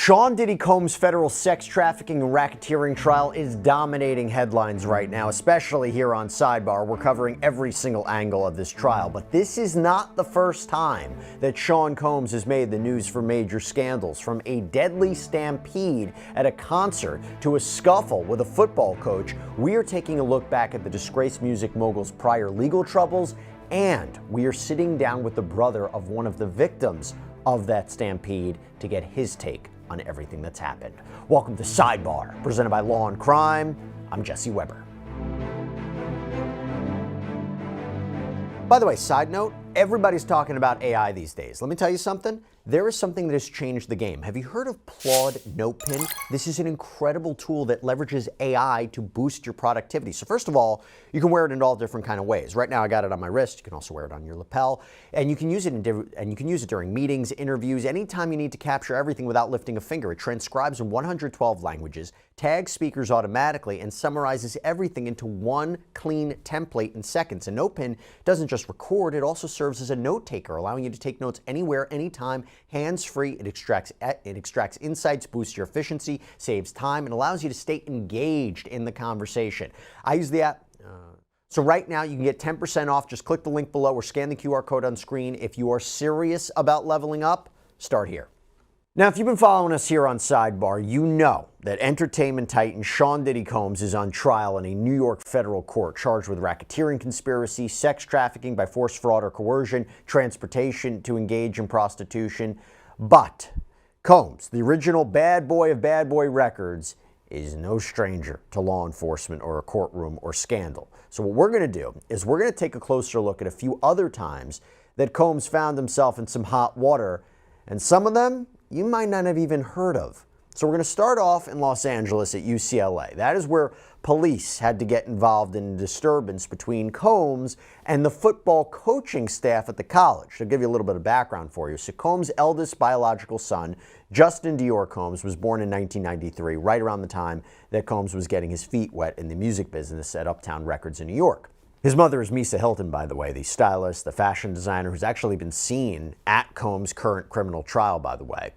Sean Diddy Combs' federal sex trafficking and racketeering trial is dominating headlines right now, especially here on Sidebar. We're covering every single angle of this trial, but this is not the first time that Sean Combs has made the news for major scandals. From a deadly stampede at a concert to a scuffle with a football coach, we are taking a look back at the disgraced music mogul's prior legal troubles, and we are sitting down with the brother of one of the victims of that stampede to get his take on everything that's happened. Welcome to Sidebar, presented by Law&Crime. I'm Jesse Weber. By the way, side note, everybody's talking about AI these days. Let me tell you something. There is something that has changed the game. Have you heard of Claude Notepin? This is an incredible tool that leverages AI to boost your productivity. So first of all, you can wear it in all different kind of ways. Right now I got it on my wrist. You can also wear it on your lapel, and you can use it during meetings, interviews, anytime you need to capture everything without lifting a finger. It transcribes in 112 languages, tags speakers automatically, and summarizes everything into one clean template in seconds. And Notepin doesn't just record, it also serves as a note taker, allowing you to take notes anywhere, anytime, hands-free. It extracts insights, boosts your efficiency, saves time, and allows you to stay engaged in the conversation. I use the app. So right now you can get 10% off. Just click the link below or scan the QR code on screen. If you are serious about leveling up, start here. Now, if you've been following us here on Sidebar, you know that entertainment titan Sean Diddy Combs is on trial in a New York federal court, charged with racketeering conspiracy, sex trafficking by force, fraud, or coercion, transportation to engage in prostitution. But Combs, the original bad boy of bad boy records, is no stranger to law enforcement or a courtroom or scandal. So what we're going to do is we're going to take a closer look at a few other times that Combs found himself in some hot water, and some of them you might not have even heard of. So we're going to start off in Los Angeles at UCLA. That is where police had to get involved in a disturbance between Combs and the football coaching staff at the college. I'll give you a little bit of background for you. So Combs' eldest biological son, Justin Dior Combs, was born in 1993, right around the time that Combs was getting his feet wet in the music business at Uptown Records in New York. His mother is Misa Hilton, by the way, the stylist, the fashion designer who's actually been seen at Combs' current criminal trial, by the way.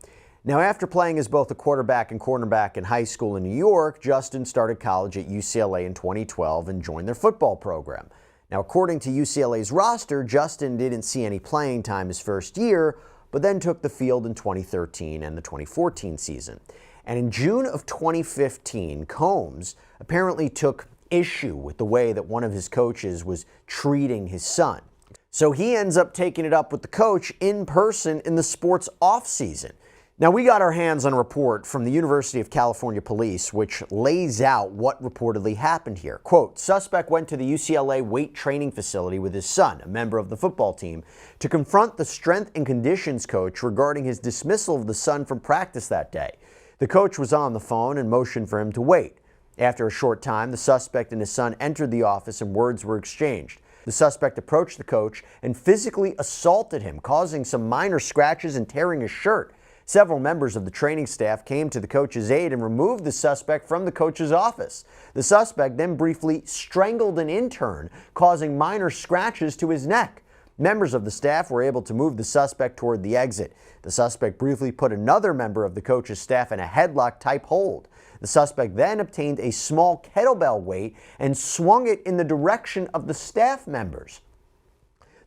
Now, after playing as both a quarterback and cornerback in high school in New York, Justin started college at UCLA in 2012 and joined their football program. Now, according to UCLA's roster, Justin didn't see any playing time his first year, but then took the field in 2013 and the 2014 season. And in June of 2015, Combs apparently took issue with the way that one of his coaches was treating his son. So he ends up taking it up with the coach in person in the sports off-season. Now, we got our hands on a report from the University of California Police, which lays out what reportedly happened here. Quote, suspect went to the UCLA weight training facility with his son, a member of the football team, to confront the strength and conditions coach regarding his dismissal of the son from practice that day. The coach was on the phone and motioned for him to wait. After a short time, the suspect and his son entered the office and words were exchanged. The suspect approached the coach and physically assaulted him, causing some minor scratches and tearing his shirt. Several members of the training staff came to the coach's aid and removed the suspect from the coach's office. The suspect then briefly strangled an intern, causing minor scratches to his neck. Members of the staff were able to move the suspect toward the exit. The suspect briefly put another member of the coach's staff in a headlock-type hold. The suspect then obtained a small kettlebell weight and swung it in the direction of the staff members.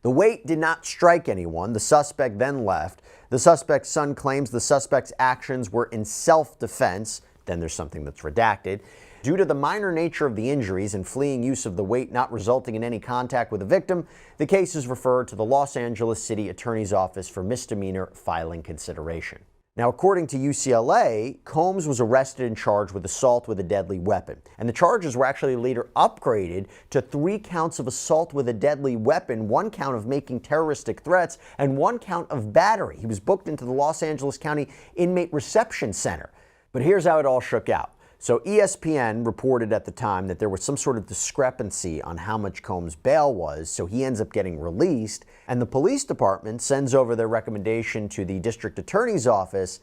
The weight did not strike anyone. The suspect then left. The suspect's son claims the suspect's actions were in self-defense. Then there's something that's redacted. Due to the minor nature of the injuries and fleeing use of the weight not resulting in any contact with the victim, the case is referred to the Los Angeles City Attorney's Office for misdemeanor filing consideration. Now, according to UCLA, Combs was arrested and charged with assault with a deadly weapon. And the charges were actually later upgraded to 3 counts of assault with a deadly weapon, 1 count of making terroristic threats, and 1 count of battery. He was booked into the Los Angeles County Inmate Reception Center. But here's how it all shook out. So ESPN reported at the time that there was some sort of discrepancy on how much Combs' bail was, so he ends up getting released, and the police department sends over their recommendation to the district attorney's office,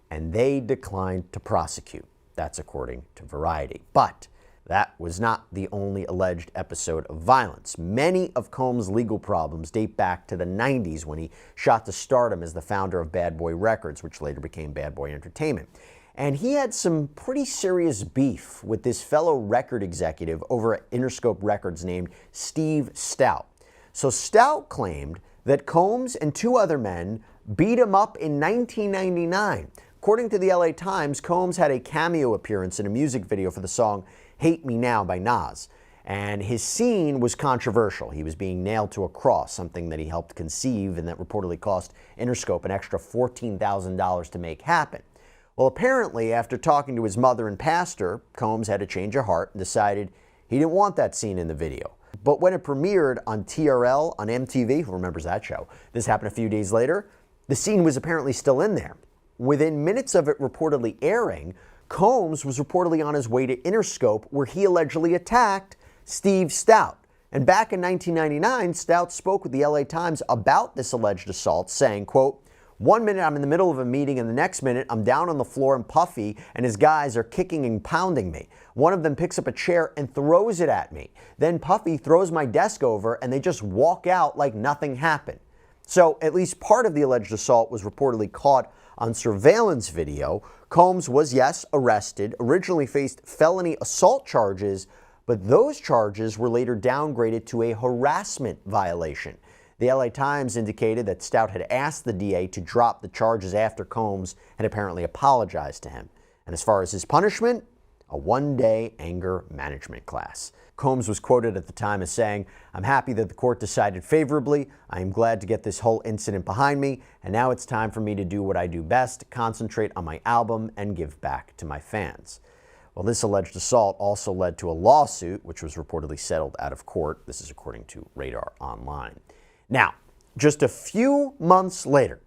and they declined to prosecute. That's according to Variety. But that was not the only alleged episode of violence. Many of Combs' legal problems date back to the 90s when he shot to stardom as the founder of Bad Boy Records, which later became Bad Boy Entertainment. And he had some pretty serious beef with this fellow record executive over at Interscope Records named Steve Stoute. So Stoute claimed that Combs and two other men beat him up in 1999. According to the LA Times, Combs had a cameo appearance in a music video for the song Hate Me Now by Nas. And his scene was controversial. He was being nailed to a cross, something that he helped conceive and that reportedly cost Interscope an extra $14,000 to make happen. Well, apparently, after talking to his mother and pastor, Combs had a change of heart and decided he didn't want that scene in the video. But when it premiered on TRL on MTV, who remembers that show? This happened a few days later. The scene was apparently still in there. Within minutes of it reportedly airing, Combs was reportedly on his way to Interscope, where he allegedly attacked Steve Stoute. And back in 1999, Stoute spoke with the LA Times about this alleged assault, saying, quote, "One minute I'm in the middle of a meeting and the next minute I'm down on the floor and Puffy and his guys are kicking and pounding me. One of them picks up a chair and throws it at me. Then Puffy throws my desk over and they just walk out like nothing happened." So at least part of the alleged assault was reportedly caught on surveillance video. Combs was, yes, arrested, originally faced felony assault charges, but those charges were later downgraded to a harassment violation. The LA Times indicated that Stoute had asked the DA to drop the charges after Combs had apparently apologized to him. And as far as his punishment, a one-day anger management class. Combs was quoted at the time as saying, "I'm happy that the court decided favorably. I am glad to get this whole incident behind me, and now it's time for me to do what I do best, concentrate on my album and give back to my fans." Well, this alleged assault also led to a lawsuit, which was reportedly settled out of court. This is according to Radar Online. Now, just a few months later,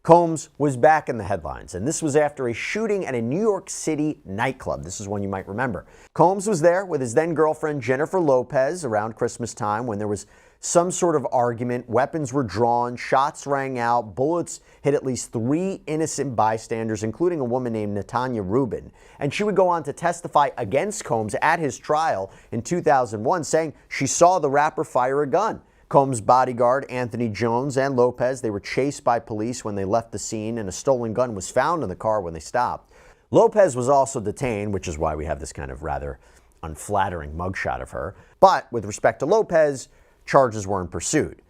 Combs was back in the headlines, and this was after a shooting at a New York City nightclub. This is one you might remember. Combs was there with his then-girlfriend Jennifer Lopez around Christmas time when there was some sort of argument. Weapons were drawn, shots rang out, bullets hit at least 3 innocent bystanders, including a woman named Natanya Rubin. And she would go on to testify against Combs at his trial in 2001, saying she saw the rapper fire a gun. Combs' bodyguard, Anthony Jones, and Lopez, they were chased by police when they left the scene, and a stolen gun was found in the car when they stopped. Lopez was also detained, which is why we have this kind of rather unflattering mugshot of her. But with respect to Lopez, charges weren't pursued.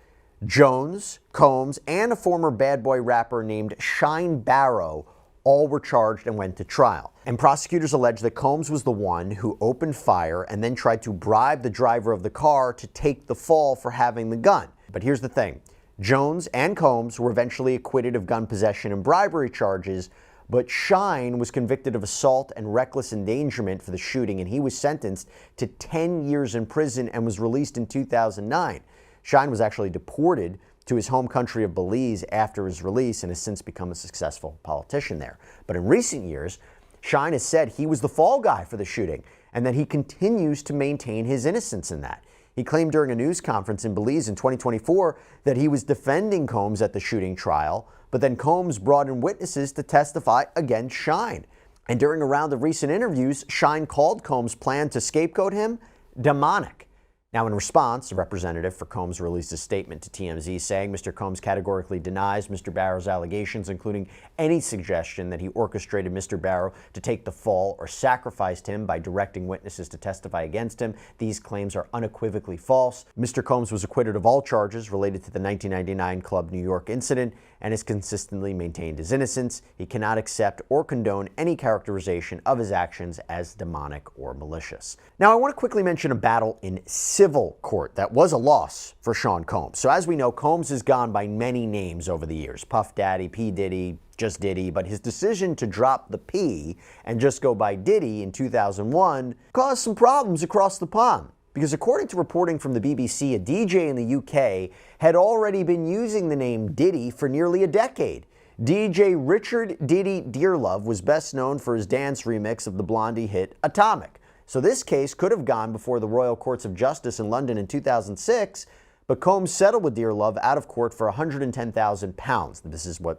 Jones, Combs, and a former Bad Boy rapper named Shine Barrow all were charged and went to trial. And prosecutors allege that Combs was the one who opened fire and then tried to bribe the driver of the car to take the fall for having the gun. But here's the thing. Jones and Combs were eventually acquitted of gun possession and bribery charges, but Shine was convicted of assault and reckless endangerment for the shooting, and he was sentenced to 10 years in prison and was released in 2009. Shine was actually deported to his home country of Belize after his release and has since become a successful politician there. But in recent years, Shine has said he was the fall guy for the shooting and that he continues to maintain his innocence in that. He claimed during a news conference in Belize in 2024 that he was defending Combs at the shooting trial, but then Combs brought in witnesses to testify against Shine. And during a round of recent interviews, Shine called Combs' plan to scapegoat him demonic. Now, in response, a representative for Combs released a statement to TMZ saying Mr. Combs categorically denies Mr. Barrow's allegations, including any suggestion that he orchestrated Mr. Barrow to take the fall or sacrificed him by directing witnesses to testify against him. These claims are unequivocally false. Mr. Combs was acquitted of all charges related to the 1999 Club New York incident and has consistently maintained his innocence. He cannot accept or condone any characterization of his actions as demonic or malicious. Now, I want to quickly mention a battle in civil court that was a loss for Sean Combs. So as we know, Combs has gone by many names over the years. Puff Daddy, P. Diddy, just Diddy, but his decision to drop the P and just go by Diddy in 2001 caused some problems across the pond. Because according to reporting from the BBC, a DJ in the UK had already been using the name Diddy for nearly a decade. DJ Richard Diddy Dearlove was best known for his dance remix of the Blondie hit Atomic. So this case could have gone before the Royal Courts of Justice in London in 2006, but Combs settled with Dearlove out of court for £110,000.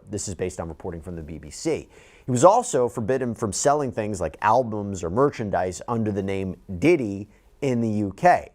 This is based on reporting from the BBC. He was also forbidden from selling things like albums or merchandise under the name Diddy in the UK.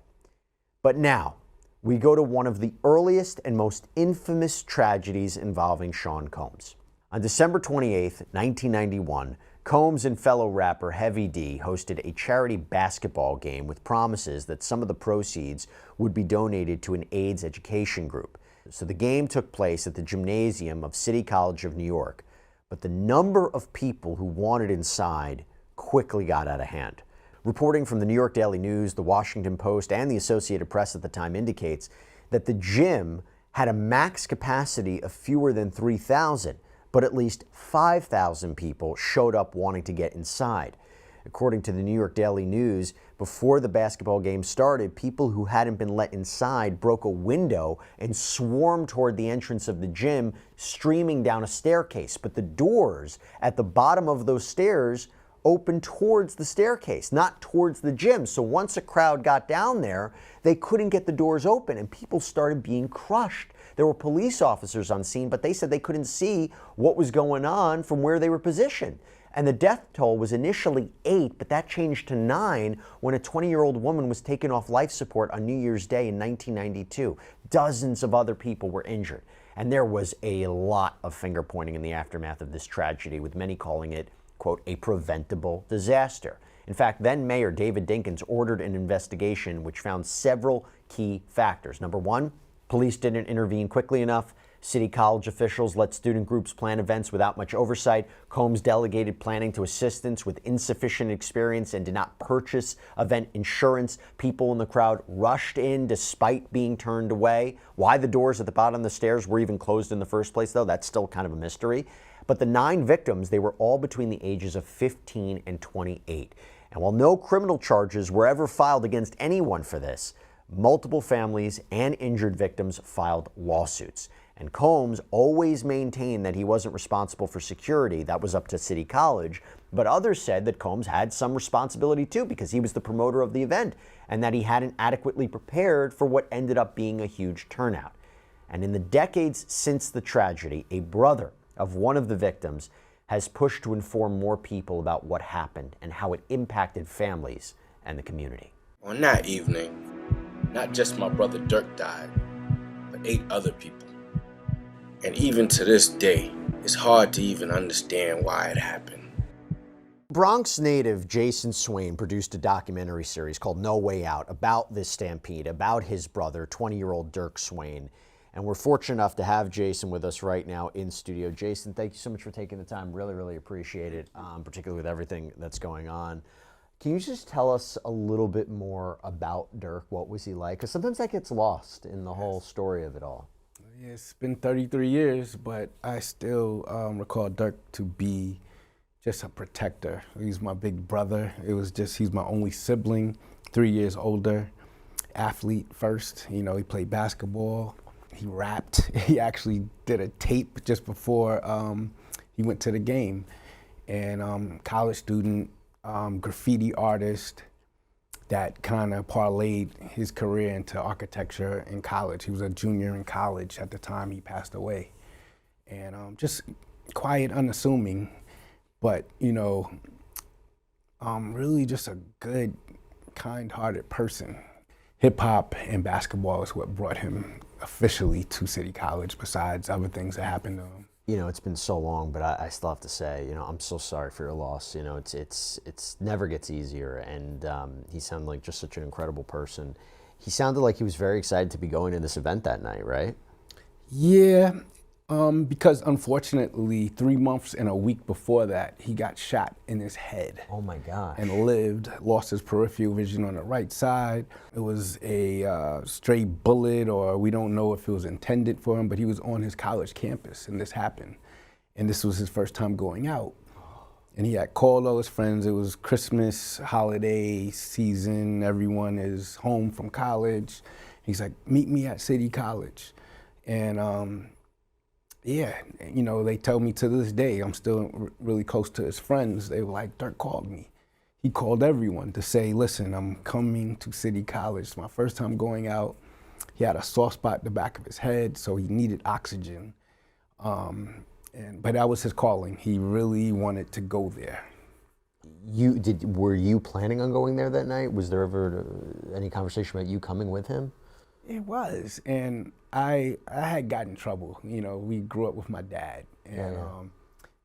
But now, we go to one of the earliest and most infamous tragedies involving Sean Combs. On December 28, 1991, Combs and fellow rapper Heavy D hosted a charity basketball game with promises that some of the proceeds would be donated to an AIDS education group. So the game took place at the gymnasium of City College of New York, but the number of people who wanted inside quickly got out of hand. Reporting from the New York Daily News, the Washington Post, and the Associated Press at the time indicates that the gym had a max capacity of fewer than 3,000, but at least 5,000 people showed up wanting to get inside. According to the New York Daily News, before the basketball game started, people who hadn't been let inside broke a window and swarmed toward the entrance of the gym, streaming down a staircase. But the doors at the bottom of those stairs opened towards the staircase, not towards the gym. So once a crowd got down there, they couldn't get the doors open and people started being crushed. There were police officers on scene, but they said they couldn't see what was going on from where they were positioned. And the death toll was initially 8, but that changed to 9 when a 20-year-old woman was taken off life support on New Year's Day in 1992. Dozens of other people were injured. And there was a lot of finger pointing in the aftermath of this tragedy, with many calling it, quote, a preventable disaster. In fact, then Mayor David Dinkins ordered an investigation which found several key factors. Number one, police didn't intervene quickly enough. City College officials let student groups plan events without much oversight. Combs delegated planning to assistants with insufficient experience and did not purchase event insurance. People in the crowd rushed in despite being turned away. Why the doors at the bottom of the stairs were even closed in the first place, though, that's still kind of a mystery. But the 9 victims, they were all between the ages of 15 and 28. And while no criminal charges were ever filed against anyone for this, multiple families and injured victims filed lawsuits. And Combs always maintained that he wasn't responsible for security. That was up to City College. But others said that Combs had some responsibility too, because he was the promoter of the event, and that he hadn't adequately prepared for what ended up being a huge turnout. And in the decades since the tragedy, a brother of one of the victims has pushed to inform more people about what happened and how it impacted families and the community. On that evening, not just my brother Dirk died, but 8 other people. And even to this day, it's hard to even understand why it happened. Bronx native Jason Swain produced a documentary series called No Way Out about this stampede, about his brother, 20-year-old Dirk Swain. And we're fortunate enough to have Jason with us right now in studio. Jason, thank you so much for taking the time. Really, really appreciate it, particularly with everything that's going on. Can you just tell us a little bit more about Dirk? What was he like? Because sometimes that gets lost in the whole story of it all. Yeah, it's been 33 years, but I still recall Dirk to be just a protector. He's my big brother. He's my only sibling, 3 years older, athlete first. You know, he played basketball, he rapped. He actually did a tape just before he went to the game. And college student, graffiti artist, that kind of parlayed his career into architecture in college. He was a junior in college at the time he passed away. And just quiet, unassuming, but, you know, really just a good, kind-hearted person. Hip hop and basketball is what brought him officially to City College, besides other things that happened to him. You know, it's been so long, but I still have to say, you know, I'm so sorry for your loss. You know, it's never gets easier, and he sounded like just such an incredible person. He sounded like he was very excited to be going to this event that night, right? Yeah, because unfortunately, 3 months and a week before that, he got shot in his head. Oh my gosh. And lost his peripheral vision on the right side. It was a stray bullet, or we don't know if it was intended for him, but he was on his college campus and this happened. And this was his first time going out. And he had called all his friends. It was Christmas, holiday season. Everyone is home from college. He's like, meet me at City College. And yeah, you know, they tell me to this day, I'm still really close to his friends. They were like, Dirk called me. He called everyone to say, listen, I'm coming to City College. It's my first time going out. He had a soft spot in the back of his head, so he needed oxygen. But that was his calling. He really wanted to go there. Were you planning on going there that night? Was there ever any conversation about you coming with him? It was, and I had gotten in trouble. You know, we grew up with my dad, and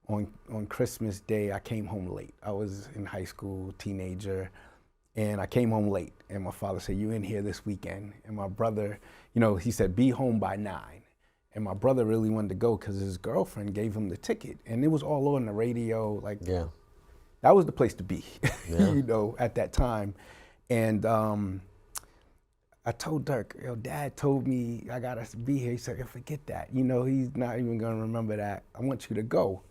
on Christmas Day I came home late. I was in high school, teenager, and I came home late. And my father said, "You in here this weekend?" And my brother, you know, he said, "Be home by 9." And my brother really wanted to go because his girlfriend gave him the ticket, and it was all on the radio. Like, that was the place to be, you know, at that time. And I told Dirk, "Yo, Dad told me I gotta be here." He said, "Forget that. You know, he's not even gonna remember that. I want you to go."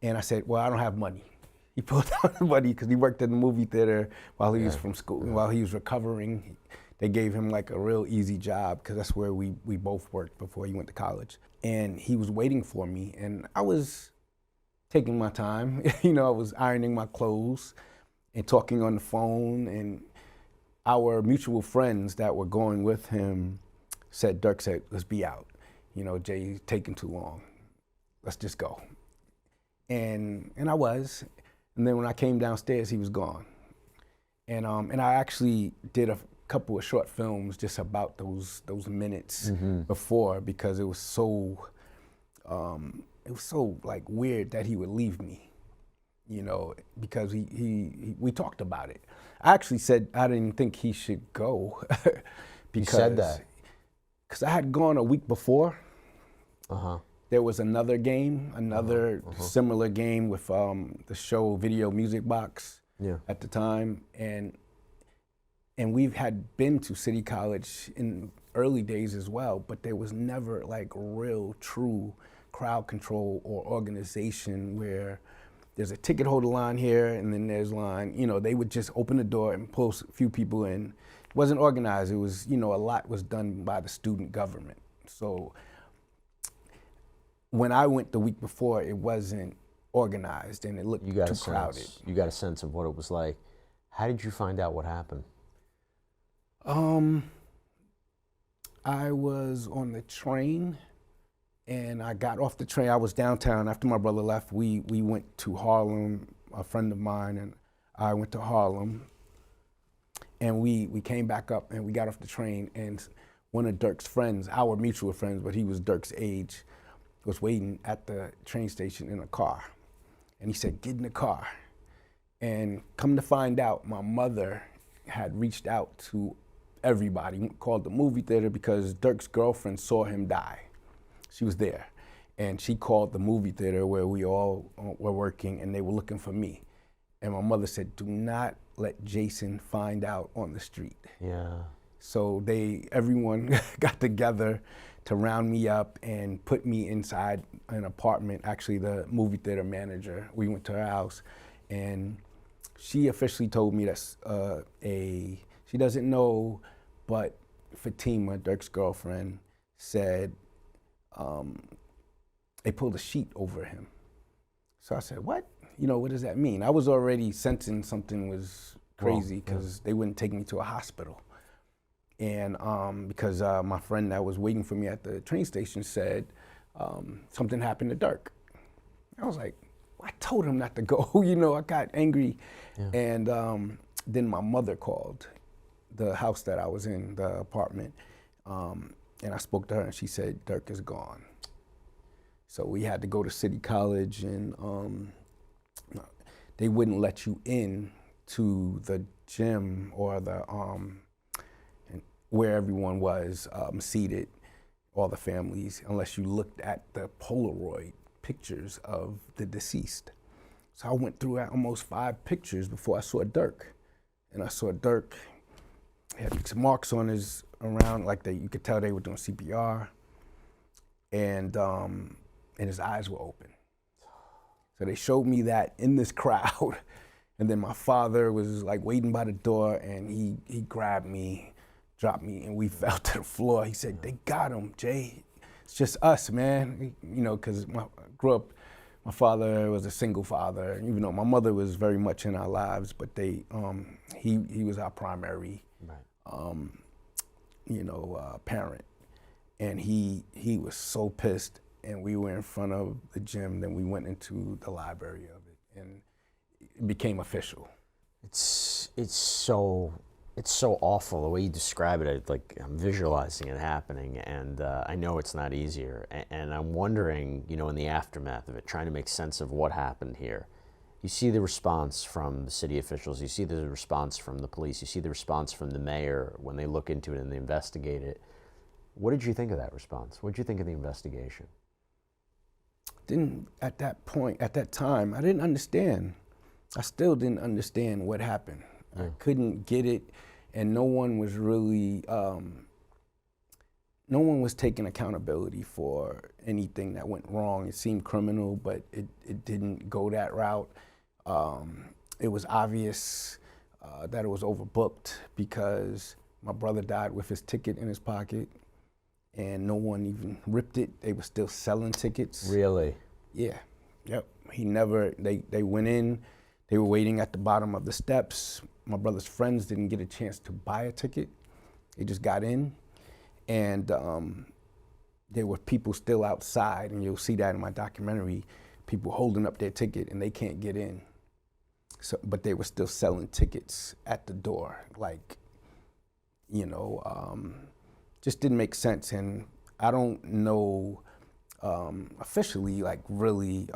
And I said, "Well, I don't have money." He pulled out the money because he worked in the movie theater while he was from school, while he was recovering. They gave him like a real easy job because that's where we both worked before he went to college. And he was waiting for me, and I was taking my time. You know, I was ironing my clothes and talking on the phone, and our mutual friends that were going with him said, Dirk said, "Let's be out. You know, Jay's taking too long. Let's just go." And I was. And then when I came downstairs, he was gone. And I actually did a couple of short films just about those minutes before, because it was so like weird that he would leave me, you know, because we talked about it. I actually said I didn't think he should go. You said that? Because I had gone a week before. There was another game, similar game with the show Video Music Box at the time, and we had been to City College in early days as well, but there was never like real, true crowd control or organization where there's a ticket holder line here and then there's line, you know, they would just open the door and pull a few people in. It wasn't organized, it was, you know, a lot was done by the student government. So when I went the week before, it wasn't organized and it looked too crowded. You got a sense of what it was like. How did you find out what happened? I was on the train and I got off the train. I was downtown. After my brother left, we went to Harlem. A friend of mine and I went to Harlem, and we came back up and we got off the train, and one of Dirk's friends, our mutual friends, but he was Dirk's age, was waiting at the train station in a car. And he said, "Get in the car." And come to find out, my mother had reached out to everybody, called the movie theater, because Dirk's girlfriend saw him die. She was there. And she called the movie theater where we all were working, and they were looking for me. And my mother said, "Do not let Jason find out on the street." Yeah. So everyone got together to round me up and put me inside an apartment. Actually, the movie theater manager, we went to her house, and she officially told me that she doesn't know, but Fatima, Dirk's girlfriend, said they pulled a sheet over him. So I said, "What? You know, what does that mean?" I was already sensing something was crazy because they wouldn't take me to a hospital. And because my friend that was waiting for me at the train station said something happened to Dirk. I was like, I told him not to go. You know, I got angry. Yeah. And then my mother called the house that I was in, the apartment, and I spoke to her, and she said, "Dirk is gone." So we had to go to City College, and they wouldn't let you in to the gym or the where everyone was seated, all the families, unless you looked at the Polaroid pictures of the deceased. So I went through almost 5 pictures before I saw Dirk. And I saw Dirk, he had some marks on his around, like you could tell they were doing CPR, and his eyes were open. So they showed me that in this crowd. And then my father was like waiting by the door, and he grabbed me, dropped me, and we fell to the floor. He said, "They got him, Jay. It's just us, man." You know, because I grew up, my father was a single father, even though my mother was very much in our lives, but he was our primary, parent. And he was so pissed. and we were in front of the gym. Then we went into the library of it, and it became official. It's so awful the way you describe it. Like I'm visualizing it happening, and I know it's not easier. And I'm wondering, you know, in the aftermath of it, trying to make sense of what happened here. You see the response from the city officials. You see the response from the police. You see the response from the mayor when they look into it and they investigate it. What did you think of that response? What did you think of the investigation? At that time, I didn't understand. I still didn't understand what happened. I couldn't get it, and no one was really, no one was taking accountability for anything that went wrong. It seemed criminal, but it didn't go that route. It was obvious that it was overbooked because my brother died with his ticket in his pocket, and no one even ripped it. They were still selling tickets. Really? Yeah. Yep. They went in, they were waiting at the bottom of the steps. My brother's friends didn't get a chance to buy a ticket. They just got in, and there were people still outside, and you'll see that in my documentary, people holding up their ticket and they can't get in. So, but they were still selling tickets at the door, like, you know, just didn't make sense. And I don't know officially, like really,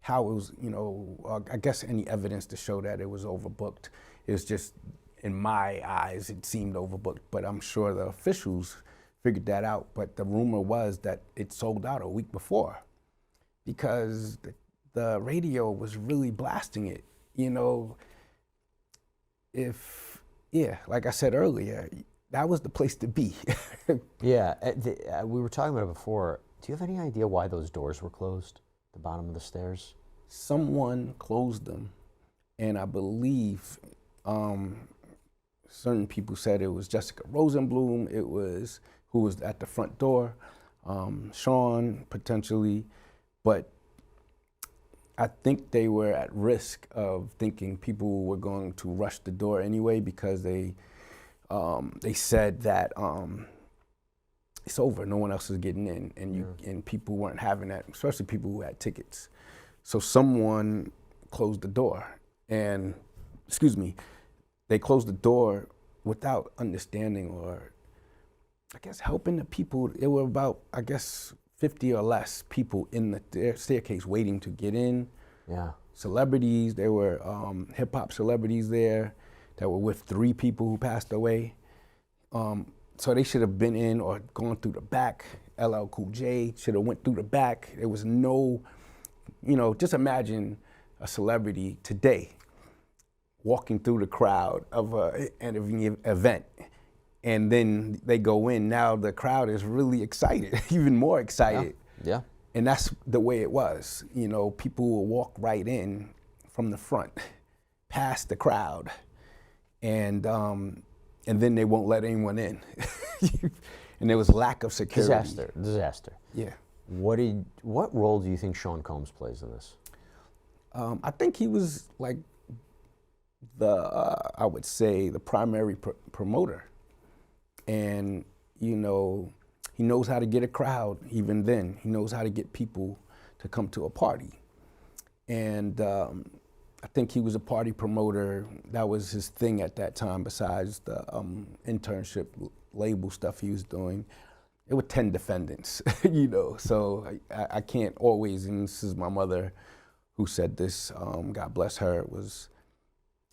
how it was, you know, I guess any evidence to show that it was overbooked. It was just, in my eyes, it seemed overbooked, but I'm sure the officials figured that out. But the rumor was that it sold out a week before because the radio was really blasting it, you know. Like I said earlier, that was the place to be. Yeah, we were talking about it before. Do you have any idea why those doors were closed? The bottom of the stairs? Someone closed them, and I believe certain people said it was Jessica Rosenblum, who was at the front door, Sean potentially, but I think they were at risk of thinking people were going to rush the door anyway because they said that it's over, no one else is getting in, and people weren't having that, especially people who had tickets. So someone closed the door, and, they closed the door without understanding or, I guess, helping the people. There were about, 50 or less people in the staircase waiting to get in. Yeah. Celebrities, there were hip hop celebrities there that were with 3 people who passed away. So they should have been in or gone through the back. LL Cool J should have went through the back. There was no, just imagine a celebrity today walking through the crowd of an event, and then they go in. Now the crowd is really excited, even more excited. Yeah. And that's the way it was. People will walk right in from the front, past the crowd, and then they won't let anyone in. And there was lack of security. Disaster. Yeah. What role do you think Sean Combs plays in this? I think he was like I would say the primary promoter. And, he knows how to get a crowd even then. He knows how to get people to come to a party. And I think he was a party promoter. That was his thing at that time, besides the internship label stuff he was doing. There were 10 defendants, so I can't always, and this is my mother who said this, God bless her,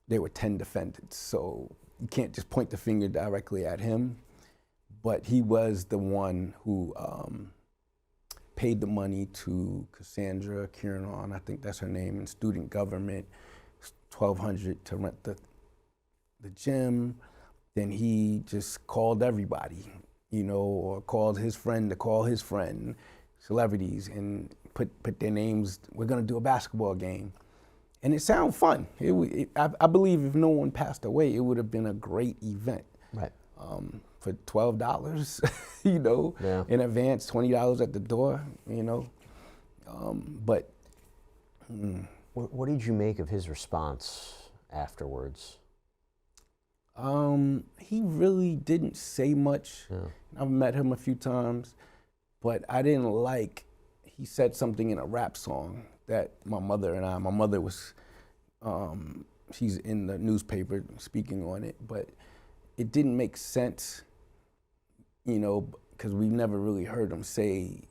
there were 10 defendants. So you can't just point the finger directly at him, but he was the one who paid the money to Cassandra Kiernan, I think that's her name, in student government, $1,200 to rent the gym. Then he just called everybody, or called his friend to call his friend, celebrities, and put their names. We're gonna do a basketball game. And it sounded fun. I believe if no one passed away, it would have been a great event. Right. For $12, Yeah. in advance, $20 at the door, but. What did you make of his response afterwards? He really didn't say much. Yeah. I've met him a few times, but I didn't like, he said something in a rap song that my mother was, she's in the newspaper speaking on it, but it didn't make sense, you know, because we never really heard him say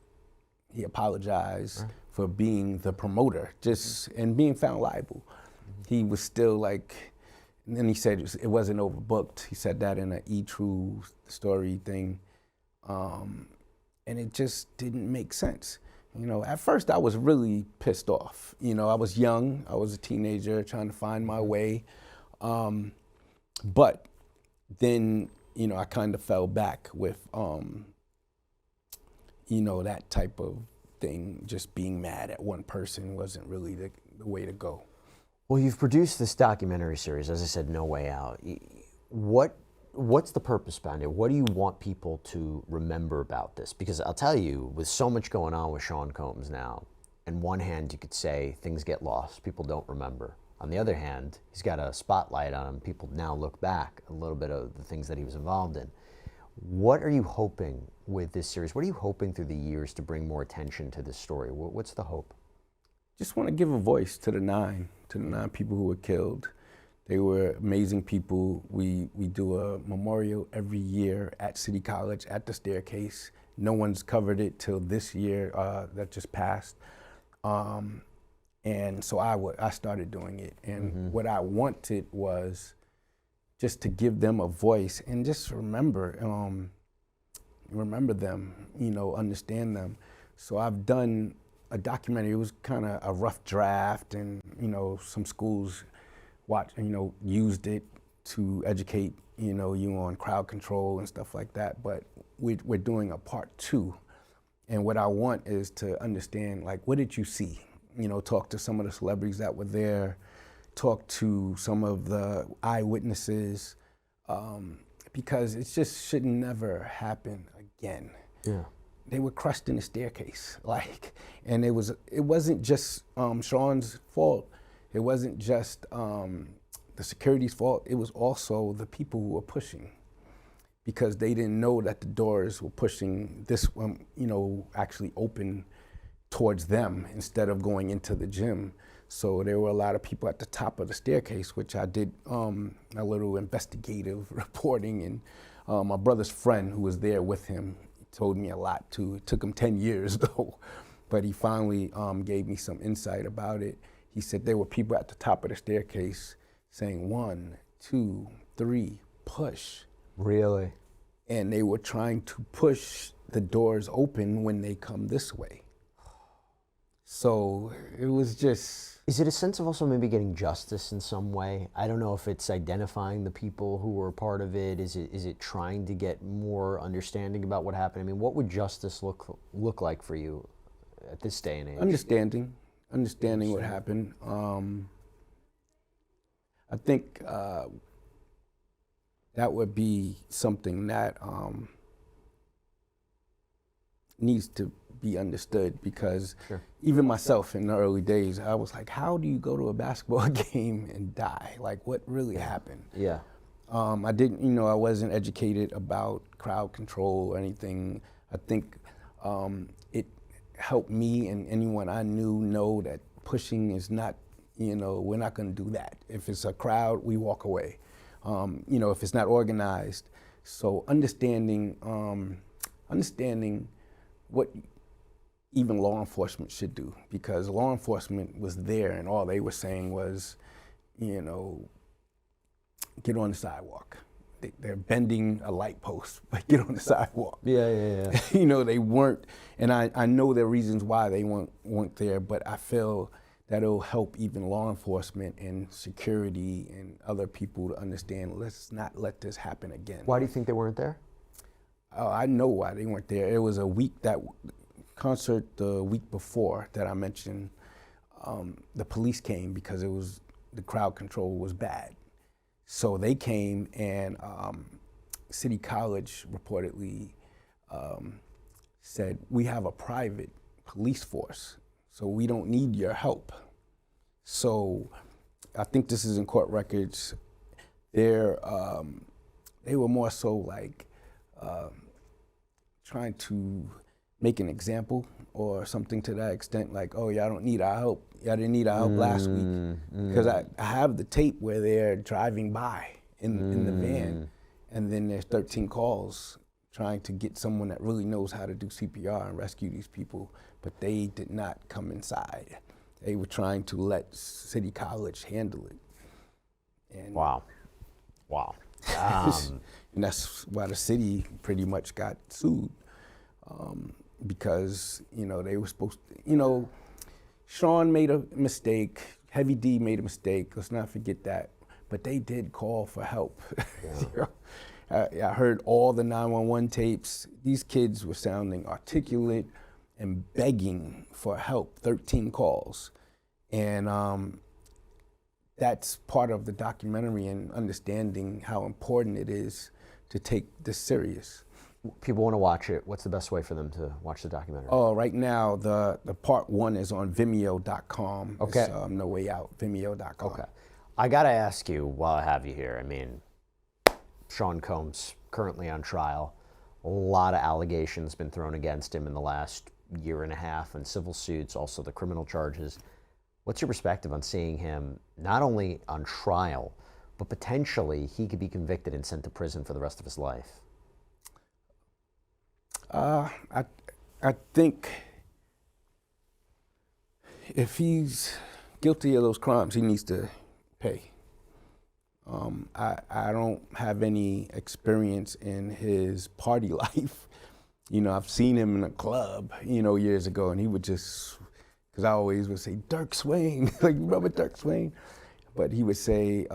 he apologized for being the promoter, and being found liable. He was still like, and then he said it wasn't overbooked. He said that in an E-True story thing. And it just didn't make sense. You know, at first I was really pissed off. You know, I was young, I was a teenager trying to find my way. But then, you know, I kind of fell back with, you know, that type of thing, just being mad at one person wasn't really the way to go. Well, you've produced this documentary series, as I said, No Way Out. What's the purpose behind it? What do you want people to remember about this? Because I'll tell you, with so much going on with Sean Combs now, on one hand, you could say things get lost, people don't remember. On the other hand, he's got a spotlight on him. People now look back a little bit of the things that he was involved in. What are you hoping with this series? What are you hoping through the years to bring more attention to this story? What's the hope? Just want to give a voice to the nine people who were killed. They were amazing people. We do a memorial every year at City College at the staircase. No one's covered it till this year that just passed. And so I started doing it. And what I wanted was just to give them a voice and just remember them, you know, understand them. So I've done a documentary. It was kind of a rough draft, and you know, some schools used it to educate, you know, you on crowd control and stuff like that. But we're doing a part 2, and what I want is to understand, like, what did you see? You know, talk to some of the celebrities that were there, talk to some of the eyewitnesses, because it just should never happen again. Yeah. They were crushed in the staircase, like, and it wasn't just Sean's fault. It wasn't just the security's fault. It was also the people who were pushing, because they didn't know that the doors were pushing this one, you know, actually open towards them instead of going into the gym. So there were a lot of people at the top of the staircase, which I did a little investigative reporting, and my brother's friend who was there with him told me a lot too. It took him 10 years though, but he finally gave me some insight about it. He said there were people at the top of the staircase saying 1, 2, 3, push. Really? And they were trying to push the doors open when they come this way. So it was just... Is it a sense of also maybe getting justice in some way? I don't know if it's identifying the people who were a part of it. Is it trying to get more understanding about what happened? I mean, what would justice look like for you at this day and age? Understanding what happened. I think that would be something that needs to be understood, because even myself in the early days, I was like, how do you go to a basketball game and die? Like, what really happened? Yeah. I didn't, you know, I wasn't educated about crowd control or anything. I think it helped me and anyone I knew know that pushing is not, you know, we're not gonna do that. If it's a crowd, we walk away. You know, if it's not organized. So understanding what even law enforcement should do, because law enforcement was there and all they were saying was, you know, get on the sidewalk. They're bending a light post, but get on the sidewalk. Yeah. You know, they weren't, and I know there are reasons why they weren't there, but I feel that it'll help even law enforcement and security and other people to understand, let's not let this happen again. Why do you think they weren't there? I know why they weren't there. It was a week, that concert the week before that I mentioned, the police came because the crowd control was bad. So they came, and City College reportedly said, we have a private police force, so we don't need your help. So I think this is in court records. They were more so like trying to make an example or something to that extent, like, oh, y'all don't need our help. Y'all didn't need our help last week. Because I have the tape where they're driving by in the van, and then there's 13 calls trying to get someone that really knows how to do CPR and rescue these people, but they did not come inside. They were trying to let City College handle it. And Wow. and that's why the city pretty much got sued, because, you know, they were supposed to, you know, Sean made a mistake, Heavy D made a mistake, let's not forget that, but they did call for help. Yeah. I heard all the 911 tapes. These kids were sounding articulate and begging for help, 13 calls. And that's part of the documentary and understanding how important it is to take this serious. People want to watch it. What's the best way for them to watch the documentary? Oh, right now, the part 1 is on Vimeo.com. Okay. It's No Way Out, Vimeo.com. Okay. I got to ask you while I have you here, I mean, Sean Combs currently on trial. A lot of allegations been thrown against him in the last year and a half, and civil suits, also the criminal charges. What's your perspective on seeing him not only on trial, but potentially he could be convicted and sent to prison for the rest of his life? I think if he's guilty of those crimes, he needs to pay. I don't have any experience in his party life. You know, I've seen him in a club, you know, years ago, and he would just, because I always would say, Dirk Swain, like, remember Dirk Swain? But he would say,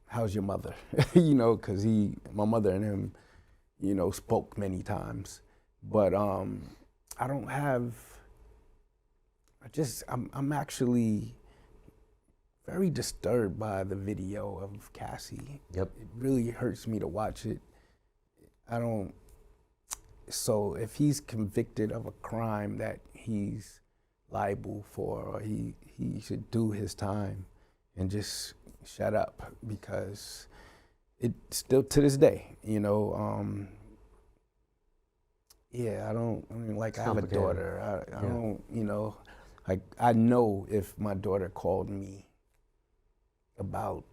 how's your mother? You know, because my mother and him, you know, spoke many times. But I don't have, I'm actually very disturbed by the video of Cassie. Yep. It really hurts me to watch it. So if he's convicted of a crime that he's liable for, or he should do his time and just shut up, because it still to this day, you know, yeah, I have a daughter. I don't, you know, like, I know if my daughter called me about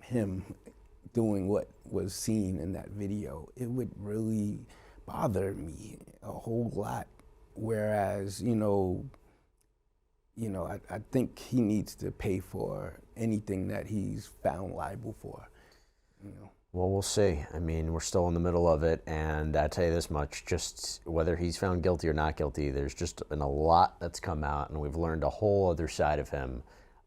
him doing what was seen in that video, it would really bother me a whole lot. Whereas, you know, I think he needs to pay for anything that he's found liable for, you know. Well, we'll see. I mean, we're still in the middle of it, and I'll tell you this much, just whether he's found guilty or not guilty, there's just been a lot that's come out, and we've learned a whole other side of him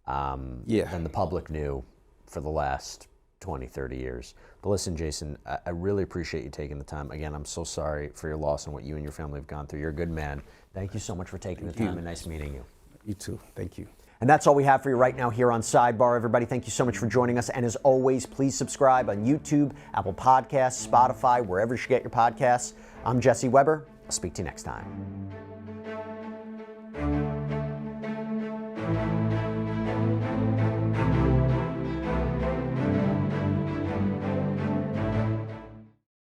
than the public knew for the last 20, 30 years. But listen, Jason, I really appreciate you taking the time. Again, I'm so sorry for your loss and what you and your family have gone through. You're a good man. Thank you so much for taking the time, and nice meeting you. You too. Thank you. And that's all we have for you right now here on Sidebar. Everybody, thank you so much for joining us. And as always, please subscribe on YouTube, Apple Podcasts, Spotify, wherever you get your podcasts. I'm Jesse Weber. I'll speak to you next time.